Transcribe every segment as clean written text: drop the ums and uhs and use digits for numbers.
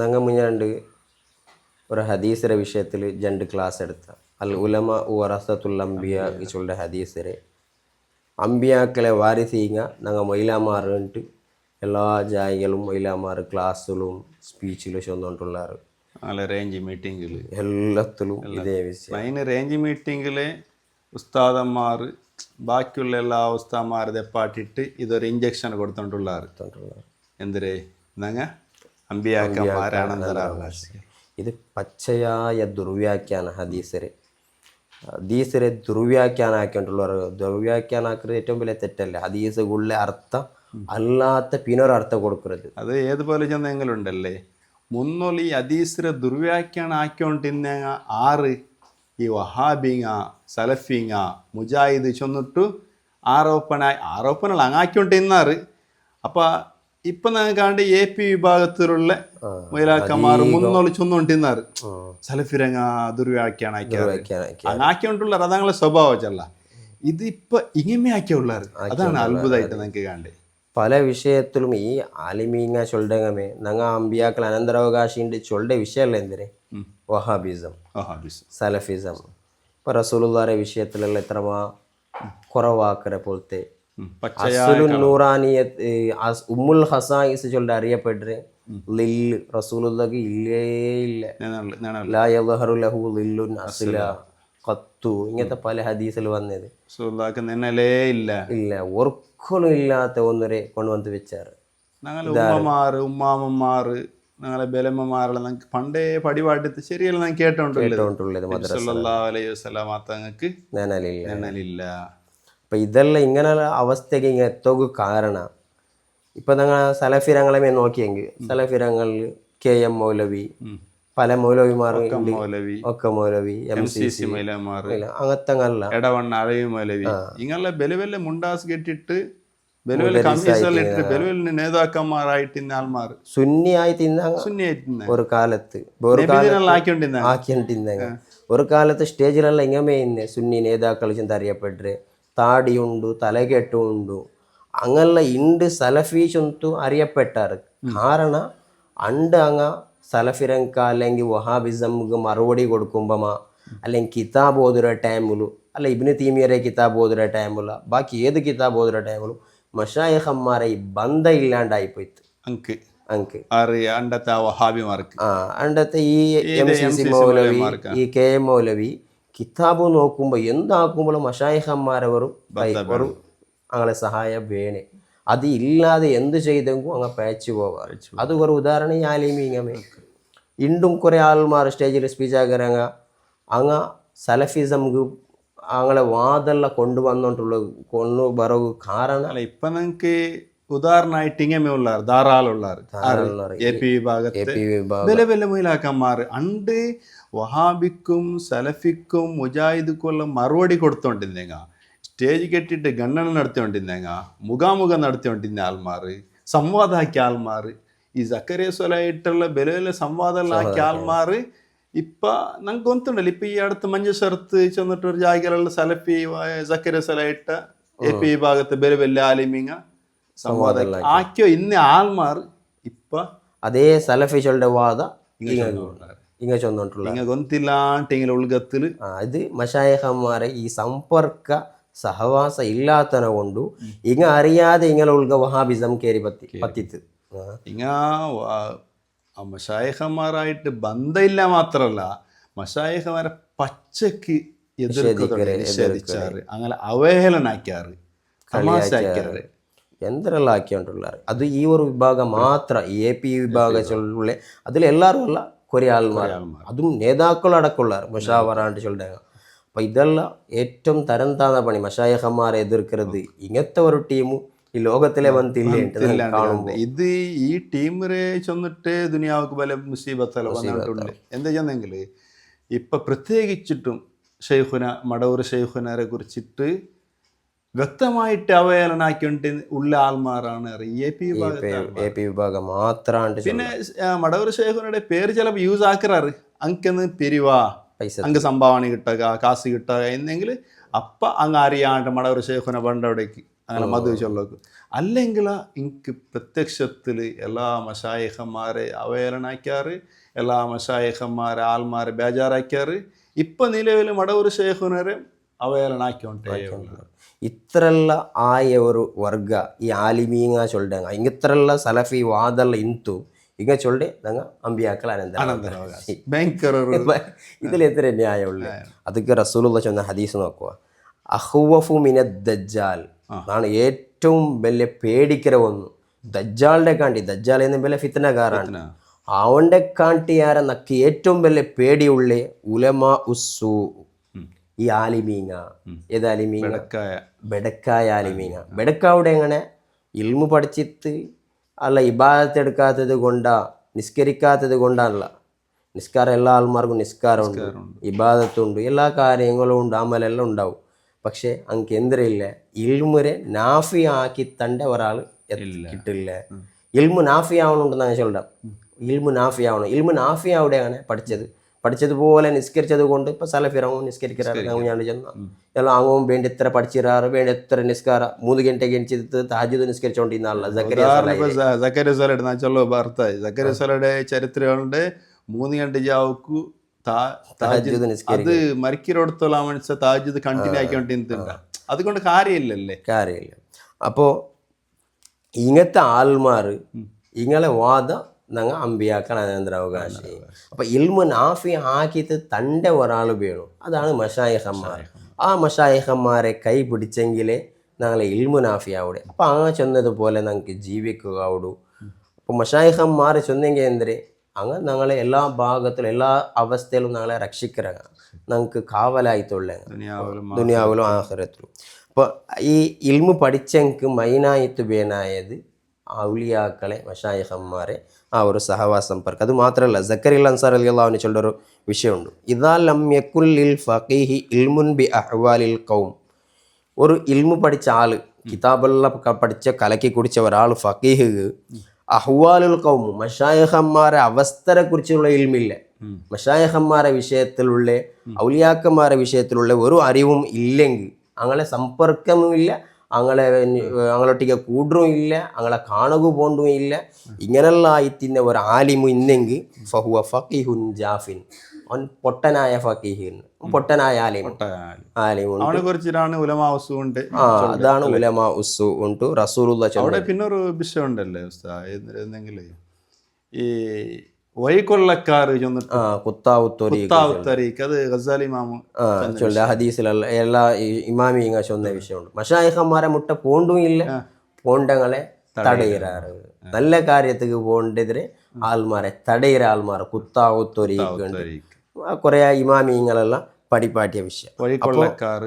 ഞങ്ങൾ മുന്നാണ്ട് ഒരു ഹദീസിൻ്റെ വിഷയത്തിൽ രണ്ട് ക്ലാസ് എടുത്ത അൽ ഉലമ വറസത്തുൽ അംബിയ ഇച്ചുള്ള ഹദീസിരെ അമ്പിയാക്കളെ വാരിസീങ്ങ ഞങ്ങൾ മൊയിലാമാറിട്ട് എല്ലാ ജായികളും മൊയിലാമാർ ക്ലാസ്സിലും സ്പീച്ചിലും ചെന്നുകൊണ്ടുള്ളാറ് റേഞ്ച് മീറ്റിങ്ങിൽ എല്ലാത്തിലും ഇതേ വിഷയം. അതിന് റേഞ്ച് മീറ്റിങ്ങിൽ ഉസ്താദന്മാർ ബാക്കിയുള്ള എല്ലാ ഉസ്താദന്മാരെ പാട്ടിട്ട് ഇതൊരു ഇഞ്ചക്ഷൻ കൊടുത്തോണ്ടുള്ളാറ്. എന്തിരേ ഞങ്ങ അമ്പിയാക്കന്മാരാണെന്നവകാശം. ഇത് പച്ചയായ ദുർവ്യാഖ്യാന ഹദീസരെ ദുർവ്യാഖ്യാനാക്കിയിട്ടുള്ളവർ ദുർവ്യാഖ്യാനാക്കുന്നത് ഏറ്റവും വലിയ തെറ്റല്ലേ. ഹദീസുകളിലെ അർത്ഥം അല്ലാത്ത പിന്നൊരർത്ഥം കൊടുക്കരുത്. അത് ഏതുപോലെ ചെന്നെങ്കിലുണ്ടല്ലേ മുന്നോൽ ഈ ഹദീസിനെ ദുർവ്യാഖ്യാനം ആക്കിക്കൊണ്ടിരുന്ന ആറ് ഈ വഹാബിങ്ങ സലഫിങ്ങ മുജാഹിദ് ചെന്നിട്ടു ആരോപണങ്ങൾ അങ്ങാക്കിക്കൊണ്ടിരുന്നാറ്. അപ്പം ഇപ്പം ഞങ്ങൾക്കാണ്ട് AP വിഭാഗത്തിലുള്ള മൊയിലാക്കന്മാർ മുന്നോളി ചൊന്നുകൊണ്ടിരുന്നാറ് സലഫിരങ്ങ ദുർവ്യാഖ്യാനം അങ്ങാക്കിക്കൊണ്ടുള്ളാർ. അതങ്ങളെ സ്വഭാവം ചെല്ല. ഇതിപ്പോൾ ഇങ്ങനെ ആക്കിയുള്ളാറ്. അതാണ് അത്ഭുതമായിട്ട് ഞങ്ങൾക്ക് കാണണ്ടേ. പല വിഷയത്തിലും ഈ ആലിമീങ്ങ ചൊല്ലങ്ങമേ ഞങ്ങൾ അമ്പിയാക്കൾ അനന്തരാവകാശിൻ്റെ ചൊല്ലെ വിഷയമല്ല എന്തിനെ വഹാബിസം സലഫിസം. ഇപ്പം റസൂലുള്ളാഹിയുടെ വിഷയത്തിലുള്ള എത്രമാ കുറവാക്കരെ പോലത്തെ നൂറാനിയത്ത് ഉമ്മുൽ ഹസായിസ് ചൊല്ല അറിയപ്പെട്ടത് ലില്ല് റസൂലുള്ളാഹിക്ക് ഇല്ലേ ഇല്ല ലാ യദ്ഹറു ലഹു ലില്ലുൻ അസ്ല ഖത്തു ഇങ്ങനത്തെ പല ഹദീസിൽ വന്നത് ഇല്ല ഒർക്കൊന്നും ഇല്ലാത്ത ഒന്നരെ കൊണ്ടുവന്ന് വെച്ചാറ്. ഉമ്മാമന്മാർ ഞങ്ങളെ ബലമ്മമാരെല്ലാം ഞങ്ങൾക്ക് പണ്ടേ പടിപാട്ടത്ത് ശരിയല്ല ഞാൻ കേട്ടോണ്ടുള്ളത്. അപ്പം ഇതെല്ലാം ഇങ്ങനെയുള്ള അവസ്ഥയ്ക്ക് ഇങ്ങനെ എത്തോക്ക് കാരണം ഇപ്പം ഞങ്ങൾ സലഫിരങ്ങളെ നോക്കിയെങ്കിൽ സലഫിരങ്ങളിൽ KM മൗലവി പല മൗലവിമാരും ഒക്കെ മൗലവി MCC അങ്ങനത്തെ എടവണ്ണ അഴവി മൗലവി ഇങ്ങനെ ബലുവല്ല മുണ്ടാസ് കെട്ടിട്ട് നേതാക്കന്മാരായിട്ട് ആൾമാർ സുന്നിയായി ഒരു കാലത്ത് ഒരു കാലത്ത് സ്റ്റേജിലെല്ലാം ഇങ്ങനെ സുന്നി നേതാക്കൾ ചെന്ന് അറിയപ്പെട്ടു താടിയുണ്ട് തലകെട്ടുമുണ്ട് അങ്ങനെയുള്ള ഇണ്ട് സലഫി ചൊന്തു അറിയപ്പെട്ടാറ്. കാരണം അണ്ട് അങ്ങ സലഫിരങ്ക അല്ലെങ്കിൽ വഹാബിസംക്ക് മറുപടി കൊടുക്കുമ്പമാ അല്ലെങ്കിൽ കിതാബ് ഓതുര ടൈമിലും അല്ല ഇബ്നു തൈമിയ്യയുടെ കിതാബ് ഓതുര ടൈമില്ല ബാക്കി ഏത് കിതാബ് ഓതുര ടൈമിലും മഷായിഖന്മാരെ ഈ ബന്ധം ഇല്ലാണ്ടായിപ്പോയിട്ട് അണ്ടത്തെ ഈ MCC മൗലവി ഈ KM മൗലവി കിതാബ് നോക്കുമ്പോൾ എന്താക്കുമ്പോഴും മഷായിഖന്മാരവരും വെറും അങ്ങനെ സഹായം വേണേ. അത് ഇല്ലാതെ എന്ത് ചെയ്തെങ്കിൽ അങ്ങ് പേച്ചു പോകാറ്. അത് ഒരു ഉദാഹരണം ഈ ആലിമീങ്ങമേ ഇണ്ടും കുറേ ആൾമാർ സ്റ്റേജിൽ സ്പീച്ച് ആക്കരങ്ങ അങ്ങ് സലഫിസംക്ക് അങ്ങനെ വാതെല്ലാം കൊണ്ടുവന്നിട്ടുള്ളത് കൊണ്ടുവരവ് കാരണം ഇപ്പം നിങ്ങൾക്ക് ഉദാഹരണമായിട്ട് ഇങ്ങനെ ഉള്ളാർ ധാരാളം ഉള്ളാർ AP വിഭാഗത്തെ മൊയിലാക്കന്മാർ അണ്ട് വഹാബിക്കും സലഫിക്കും മുജാഹിദിക്കും എല്ലാം മറുപടി കൊടുത്തോണ്ടിരുന്നേങ്ങ സ്റ്റേജ് കെട്ടിയിട്ട് ഗണ്ണന നടത്തിക്കൊണ്ടിരുന്നേങ്ങ മുഖാമുഖം നടത്തിക്കൊണ്ടിരുന്ന ആൾമാർ സംവാദമാക്കിയ ആൾമാർ ഈ സക്കറിയ സ്വലായിട്ടുള്ള ബലവിലെ സംവാദമെല്ലാം ആക്കിയ ആൾമാർ ഇപ്പം നമുക്ക് ഒന്നുണ്ടല്ലോ ഇപ്പം ഈ അടുത്ത് മഞ്ചേശ്വരത്ത് ചെന്നിട്ട് ഒരു ജാഗിലുള്ള സലഫി സക്കറിയ സ്വലായിട്ട AP വിഭാഗത്തെ ബലവല്ല ആലിമിങ്ങ സംവാദം ആക്കിയോ ഇന്ന ആൾമാർ ഇപ്പൊ അതേ സലഫികളുടെ വാദ ഗൊന്തില്ലാണ്ടിങ്ങനെ ഉൾഗത്തില് ഇത് മഷായിഖന്മാരെ ഈ സമ്പർക്ക സഹവാസം ഇല്ലാത്തനെ കൊണ്ടു ഇങ്ങ അറിയാതെ ഇങ്ങനെ ഉൾഗ വഹാബിസം കയറി പത്തിത്ത് മഷായിഖന്മാരായിട്ട് ബന്ധമില്ല മാത്രല്ല മഷായിഖന്മാരെ പച്ചക്ക് എതിർക്കാറ് അങ്ങനെ അവഹേളനാക്കാറ് തമാശാക്കാറ് എന്തെല്ലാം ആക്കിയോണ്ടുള്ളാറ്. അത് ഈ ഒരു വിഭാഗം മാത്രം AP വിഭാഗത്തിലുള്ള അതിലെല്ലാവരും ഉള്ള കുറേ ആൾമാർ അതും നേതാക്കളടക്കമുള്ളാർ മുഷാവറാണ്ട് ചൊല്ലുക. അപ്പം ഇതെല്ലാം ഏറ്റവും തരം താന്ന പണി മഷായിഖന്മാരെ എതിർക്കരുത്. ഇങ്ങനത്തെ ഒരു ടീമും ഈ ലോകത്തിലെ വന്നില്ല. ഇത് ഈ ടീമിനെ ചെന്നിട്ട് ദുനിയാവുക്ക് പല മുസീബത്തല്ല വന്നിട്ടുണ്ട്. എന്താ ചെന്നെങ്കിൽ ഇപ്പം പ്രത്യേകിച്ചിട്ടും ഷെയ്ഖുന മടവൂർ ഷെയ്ഖുനരെ കുറിച്ചിട്ട് വ്യക്തമായിട്ട് അവഹേളനാക്കിയിട്ട് ഉള്ള ആൾമാരാണ് AP വിഭാഗം മാത്രമാണ്. പിന്നെ മടവൂർ ഷെയ്ഖുനയുടെ പേര് ചിലപ്പോൾ യൂസ് ആക്കാറ് അങ്കന്ന് പിരിവാ അങ്ക് സംഭാവന കിട്ടുക കാശ് കിട്ടുക എന്നെങ്കിൽ അപ്പം അങ്ങ് അറിയാണ്ട് മടവൂർ ഷെയ്ഖുന പണ്ടവിടേക്ക് അങ്ങനെ മധു ചൊല്ലോക്ക് അല്ലെങ്കിൽ എനിക്ക് പ്രത്യക്ഷത്തിൽ എല്ലാ മശായിഖന്മാരെ അവഹേളനാക്കാറ്, എല്ലാ മശായിഖന്മാരെ ആൾമാരെ ബേജാറാക്കാറ്. ഇപ്പം നിലവിൽ മടവൂർ ശേഖുനരെ അവഹേളനാക്കിക്കൊണ്ടേ ಇತ್ತರೆಲ್ಲ ಆಯವರು ವರ್ಗ ಈ ಆಲಿಮೀಂಗ ಚೊಲ್ಡಂಗ ಹಿಂಗಿತ್ತರೆಲ್ಲ ಸಲಫಿ ವಾದಲ್ಲ ಇಂತು ಈಗ ಚೊಲ್ಡೆ ನಂಗೆ ಅಂಬಿಯಾಕಲ ಅನಂತರ ഭയങ്കര ഇതിൽ എത്ര ന്യായമുള്ളു. അതൊക്കെ റസൂലുള്ള ചെന്ന ഹദീസ് നോക്കുക. അഹ്വഫു മിന ദജ്ജാൽ ആണ് ഏറ്റവും വലിയ പേടിക്കര ഒന്ന് ദജ്ജാളിന്റെ കാണ്ടി. ദജ്ജാൽ എന്ന വലിയ ഫിത്നകാരാണ്. അവന്റെ കാണ്ടിയാര നക്ക് ഏറ്റവും വലിയ പേടിയുള്ള ഉലമാ ഉസ്സു ഈ ആലിമീങ്ങ. ഏത് ആലിമീങ്ങ? ബെടക്കായ ആലിമീങ്ങ. ബെടക്കാവിടെ എങ്ങനെ ഇൽമു പഠിച്ചിട്ട് അല്ല ഇബാദത്ത് എടുക്കാത്തത് കൊണ്ടാ, നിസ്കരിക്കാത്തത് കൊണ്ടല്ല. നിസ്കാരം എല്ലാ ആൾമാർക്കും നിസ്കാരമുണ്ട്, ഇബാദത്തുണ്ട്, എല്ലാ കാര്യങ്ങളും ഉണ്ട്, അമലെല്ലാം ഉണ്ടാവും. പക്ഷെ അങ്ങക്ക് എന്തിരില്ല, ഇൽമുരെ നാഫി ആക്കി തണ്ട ഒരാൾ കിട്ടില്ല. ഇൽമു നാഫി ആവണമെന്ന് ചൊല്ലാം. ഇൽമു നാഫി ആവണം. ഇൽമു നാഫി അവിടെയാണ് പഠിച്ചതുപോലെ നിസ്കരിച്ചത് കൊണ്ട് ഇപ്പം സലഫിറങ്ങും നിസ്കരിക്കാറ്. ഞാൻ ചെന്ന എല്ലാം അങ്ങും വേണ്ടി എത്ര പഠിച്ചിരാറ്, വേണ്ടി എത്ര നിസ്കാര 3 ഗಂಟೆಗೆ എണിച്ചിട്ട് തഹജ്ജുദ് നിസ്കരിച്ചോണ്ടിരുന്നല്ല ജക്കരിയുടെ ചരിത്രങ്ങളുടെ 3 ഗಂಟೆ ജാവുക്കു തഹജ്ജുദ് അത് മരിക്കിടത്തോളം മനസ്സിൽ തഹജ്ജുദ് കണ്ടിന്യൂ ആയിക്കൊണ്ടിരുന്നില്ല. അതുകൊണ്ട് കാര്യമില്ലല്ലേ? കാര്യമില്ല. അപ്പോൾ ഇങ്ങനത്തെ ആൾമാർ ഇങ്ങളെ വാദ ഞങ്ങൾ അമ്പിയാക്കാൻ അനന്തരാവകാശി. അപ്പം ഇൽമു നാഫി ആക്കിയിട്ട് തൻ്റെ ഒരാൾ വേണം. അതാണ് മശായിഖന്മാർ. ആ മശായിഖന്മാരെ കൈ പിടിച്ചെങ്കിലേ ഞങ്ങളെ ഇൽമു നാഫി ആവിടെ. അപ്പം അങ്ങ് ചെന്നതുപോലെ ഞങ്ങൾക്ക് ജീവിക്കുക ആവിടൂ. അപ്പം മശായിഖന്മാർ ചെന്നെങ്കിൽ എന്തേ അങ്ങ് ഞങ്ങളെ എല്ലാ ഭാഗത്തിലും എല്ലാ അവസ്ഥയിലും ഞങ്ങളെ രക്ഷിക്കറങ്ങ, ഞങ്ങൾക്ക് കാവലായിത്തുള്ള ദുനിയാവിലും ആഖിറത്തിലും. അപ്പോൾ ഈ ഇൽമു പഠിച്ചെങ്കിൽ മൈനായിട്ട് വേനായത് ഔലിയാക്കളെ മശായിഖന്മാരെ ആ ഒരു സഹവാസ സമ്പർക്കം. അത് മാത്രമല്ല സക്കരിയ അൻസാർ റളിയല്ലാഹു അൻഹു ചൊല്ലൊരു വിഷയമുണ്ട്. ഇദാ ലം യകുൽ ലിൽ ഫഖീഹി ഇൽമുൻ ബി അഹ്വാലിൽ ഖൗം. ഒരു ഇൽമു പഠിച്ച ആള്, കിതാബെല്ലാം പഠിച്ച കലക്കി കുടിച്ച ഒരാൾ ഫഖീഹ്, അഹ്വാലുൽ ഖൗം മശായിഖന്മാരെ അവസ്ഥയെ കുറിച്ചുള്ള ഇൽമില്ല, മശായിഖന്മാരെ വിഷയത്തിലുള്ള ഔലിയാക്കന്മാരെ വിഷയത്തിലുള്ള ഒരു അറിവും ഇല്ലെങ്കിൽ അങ്ങനെ സമ്പർക്കവും ഇല്ല, ഞങ്ങളൊട്ടിക്ക് കൂടും ഇല്ല, ഞങ്ങളെ കാണുക പോണ്ടും ഇല്ല, ഇങ്ങനെയുള്ള ആയിത്തിൻ്റെ ഒരു ആലിമു ഇന്നെങ്കിൽ ഫഹുവ ഫഖീഹുൻ ജാഫിൻ. അവൻ പൊട്ടനായ ഫഖീഹ്, പൊട്ടനായ ആലിമുണ്ട്. അതാണ് ഉലമാ ഉസ്സു ഉണ്ട് റസൂലുള്ള. പിന്നെ ഒരു വിഷയം ഉണ്ടല്ലേ ഉസ്താദ്, ഈ വൈകൊള്ളക്കാർ ഹദീസിലുള്ള എല്ലാ ഇമാമി ഇങ്ങ ചൊന്ന വിഷയമുണ്ട്. മശായിഖന്മാരെ മുട്ട പോണ്ടും ഇല്ല, പോണ്ടങ്ങളെ തടയിറാറ്. നല്ല കാര്യത്തിക്ക് പോണ്ടെതിരെ ആൾമാരെ തടയിറ ആൾമാർ കുത്താവുത്തൊരിക്കുണ്ട്. കുറെ ഇമാമിങ്ങളെല്ലാം പഠിപ്പാട്ടിയ വിഷയം വഴിക്കൊള്ളക്കാർ.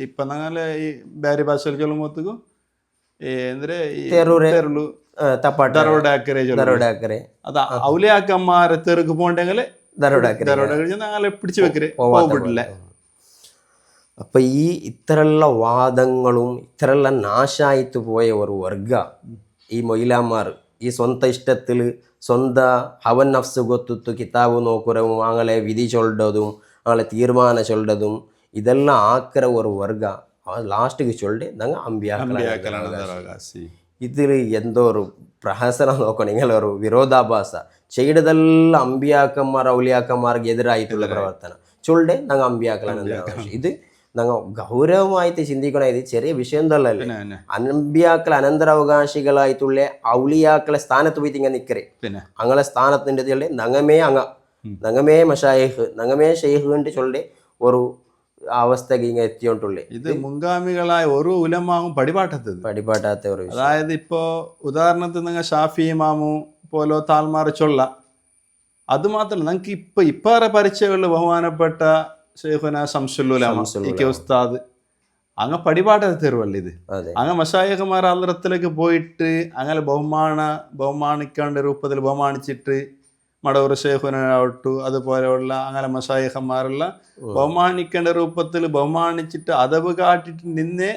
ഇപ്പൊ ഞങ്ങളെ ഈ ബാരി ഭാഷയിൽ ചൊല്ലുമ്പോഴത്തേക്കും ഔലിയാക്കന്മാരെ തെറുക്ക് പോണ്ടെങ്കിൽ പിടിച്ചു വെക്കില്ല. അപ്പൊ ഈ ഇത്തരമുള്ള വാദങ്ങളും ഇത്തരമുള്ള നാശായിട്ട് പോയ ഒരു വർഗ ഈ മൊയിലാമാർ ഈ സ്വന്തം ഇഷ്ടത്തിൽ സ്വന്തം ഹവൻ നഫ്സ് ಗೊತ್ತಿತ್ತು കിതാബ് നോക്കുറവും അങ്ങനെ വിധി ചൊല്ലതും അങ്ങനെ തീരുമാനം ചൊല്ലതും ഇതെല്ലാം ആക്കര ഒരു വർഗ ലാസ്റ്റിക്ക് ചൊല്ലി ഞങ്ങൾ അമ്പിയാക്കളാണ്. ഇതിൽ എന്തോ ഒരു പ്രഹസനം നോക്കണം, ഇങ്ങനൊരു വിരോധാഭാസ ചെയ്തതെല്ലാം അമ്പിയാക്കന്മാർ ഔലിയാക്കന്മാർക്ക് എതിരായിട്ടുള്ള പ്രവർത്തനം ചൊല്ലെ ഞങ്ങൾ അമ്പിയാക്കളാണ്. ഇത് ഞങ്ങൾ ഗൗരവമായിട്ട് ചിന്തിക്കണം. ഇത് ചെറിയ വിഷയം തള്ളല്ലേ. അമ്പിയാക്കൾ അനന്തരാവകാശികളായിട്ടുള്ള ഔലിയാക്കളെ സ്ഥാനത്ത് പോയിട്ട് ഇങ്ങനെ നിൽക്കറേ, അങ്ങനെ സ്ഥാനത്തിൻ്റെ നങ്ങമേ മഷായിഖ് നങ്ങമേ ഷെയ്ഖ് കൊണ്ട് ചൊല്ലെ ഒരു അവസ്ഥക്ക് ഇങ്ങനെ എത്തിയോണ്ടുള്ളേ. ഇത് മുൻഗാമികളായ ഒരു ഉലമാവും പഠിപ്പാട്ടാത്ത ഒരു വിഷയം. അതായത് ഇപ്പോ ഉദാഹരണത്തിന് നിങ്ങൾ ഷാഫി ഇമാമു പോലോ താൽമാർ ചൊല്ല, അത് മാത്രമല്ല നിങ്ങൾക്ക് ഇപ്പറെ പരിചയമുള്ള ബഹുമാനപ്പെട്ട ഷെയ്ഖുന ശംസുൽ ഉലമ ഉസ്താദ് അങ്ങ് പഠിപ്പാട്ടാത്ത തരുവല്ല. ഇത് അങ്ങ് മശായിഖുമാർ അന്തരത്തിലേക്ക് പോയിട്ട് അങ്ങനെ ബഹുമാനിക്കേണ്ട രൂപത്തിൽ ബഹുമാനിച്ചിട്ട് മടവൂർ ശേഖുനാവട്ടു അതുപോലെയുള്ള അങ്ങനെ മശായിഖന്മാരെല്ലാം ബഹുമാനിക്കേണ്ട രൂപത്തിൽ ബഹുമാനിച്ചിട്ട് അതവ് കാട്ടിട്ട് നിന്നെ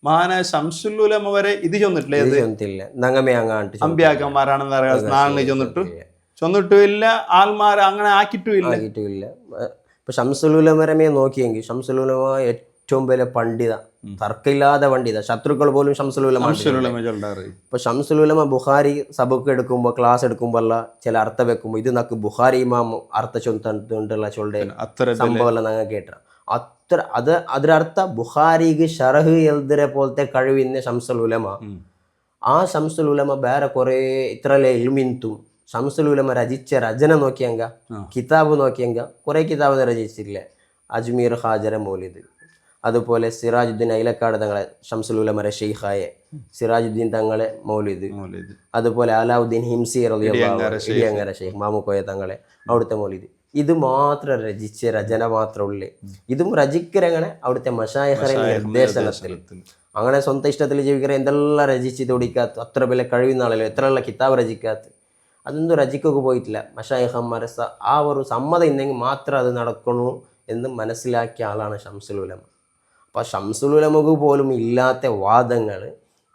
മഹാനായ ശംസുൽ ഉലമ വരെ ഇത് ചൊന്നിട്ടില്ല. അമ്പിയാക്കന്മാരാണെന്ന് അറിയാം നാളിന് ചൊന്നിട്ടുമില്ല, ആൾമാർ അങ്ങനെ ആക്കിയിട്ടുമില്ല. ഇപ്പൊ ശംസുൽ ഉലമയെ നോക്കിയെങ്കിൽ ശംസുൽ ഉലമ ഏറ്റവും വലിയ പണ്ഡിത തർക്കമില്ലാതെ പണ്ഡിത, ശത്രുക്കൾ പോലും ഷംസുൽ ഉലമ. ഇപ്പൊ ഷംസുൽ ഉലമ ബുഖാരി സബക്ക് എടുക്കുമ്പോൾ, ക്ലാസ് എടുക്കുമ്പോൾ അല്ല ചില അർത്ഥം വെക്കുമ്പോൾ ഇത് നമുക്ക് ബുഖാരി ഇമാം അർത്ഥ ചൊന്തുള്ള ചൊല്ലെ സംഭവം എല്ലാം ഞങ്ങൾ കേട്ട അത്ര അതിനർത്ഥ ബുഖാരിക്ക് ഷറഹ് എഴുതരെ പോലത്തെ കഴിവിന്ന് ഷംസുൽ ഉലമ. ആ ഷംസുൽ ഉലമ ಬೇರೆ കുറേ ഇത്രല്ലേ ഇൽമിന്തും ഷംസുൽ ഉലമ രചിച്ച രചന നോക്കിയെങ്ക, കിതാബ് നോക്കിയെങ്ക കുറേ കിതാബ് രചിച്ചില്ലേ. അജ്മീർ ഹാജര മൗലിദ്, അതുപോലെ സിറാജുദ്ദീൻ ഐലക്കാട് തങ്ങളെ ഷംസുൽ ഉലമയുടെ ഷെയ്ഖായ സിറാജുദ്ദീൻ തങ്ങളെ മൗലിദ്, അതുപോലെ അലാവുദ്ദീൻ ഹിംസി ഇടിയങ്ങര ഷെയ്ഖ് മാമുക്കോയ തങ്ങളെ അവിടുത്തെ മൗലിദ്. ഇത് മാത്രം രചിച്ച രചന മാത്രമുള്ളേ. ഇതും രചിക്കരങ്ങനെ അവിടുത്തെ മശായിഖറെ നിർദ്ദേശനത്തിൽ, അങ്ങനെ സ്വന്തം ഇഷ്ടത്തിൽ ജീവിക്കറ എന്തെല്ലാം രചിച്ച് തൊടിക്കാത്ത അത്ര വില കഴിയുന്ന ആളല്ലോ, എത്രയുള്ള കിതാബ് രചിക്കാത്ത അതൊന്നും രചിക്കൊക്കെ പോയിട്ടില്ല. മശായിഖന്മാരെ ആ ഒരു സമ്മതം ഇന്നെങ്കിൽ മാത്രം അത് നടക്കണു എന്ന് മനസ്സിലാക്കിയ ആളാണ് ഷംസുൽ ഉലമ. അപ്പോൾ ഷംസുൽ ഉലമക്ക് പോലും ഇല്ലാത്ത വാദങ്ങൾ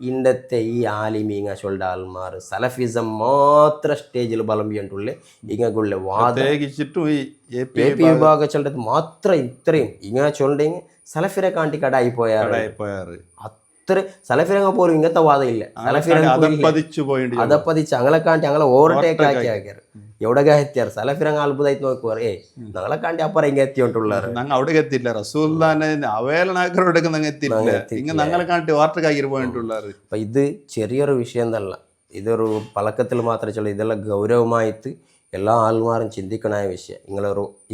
ഇന്നത്തെ ഈ ആലിമീങ്ങ ചൊല്ലുടെ ആൾമാർ സലഫിസം മാത്രം സ്റ്റേജിൽ ബലമ്പിയിട്ടുള്ള ഇങ്ങക്കുള്ള വാദം വിഭാഗ ചൊല്ലത് മാത്രം ഇത്രയും ഇങ്ങനെ ചൊല്ലുണ്ടെങ്കിൽ സലഫിരെ കാണ്ടി കടായി പോയാറ്. അത്ര സലഫിരങ്ങ പോലും ഇങ്ങനത്തെ വാദം ഇല്ല. അതപ്പതിച്ച് ഞങ്ങളെ കാണ്ടി ഞങ്ങളെ ഓവർടേക്ക് ആക്കിയാറ് എവിടെയൊക്കെ എത്തിയാറ്. സലഫിരങ്ങ അത്ഭുതമായിട്ട് നോക്കുവാർ, ഞങ്ങളെ കാണ്ടി അപ്പുറം ഇങ്ങനെ എത്തിയോണ്ടുള്ളാറ്. അവിടെ എത്തിയില്ല അപ്പൊ ഇത് ചെറിയൊരു വിഷയം എന്നല്ല, ഇതൊരു പഴക്കത്തിൽ മാത്രമേ ചൊല്ലു. ഇതെല്ലാം ഗൗരവമായിട്ട് എല്ലാ ആൾമാരും ചിന്തിക്കണ വിഷയം.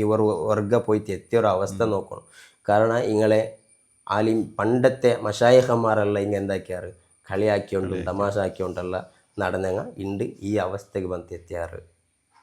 ഇവർ വർഗ പോയിട്ട് എത്തിയൊരു അവസ്ഥ നോക്കണം. കാരണം ഇങ്ങളെ പണ്ടത്തെ മശായിഖന്മാരെല്ലാം ഇങ്ങനെ എന്താക്കിയാറ് കളിയാക്കിയോണ്ടും തമാശ ആക്കിയോണ്ടല്ല നടന്നങ്ങ ഉണ്ട് ഈ അവസ്ഥക്ക് വന്ന് എത്തിയാറ്.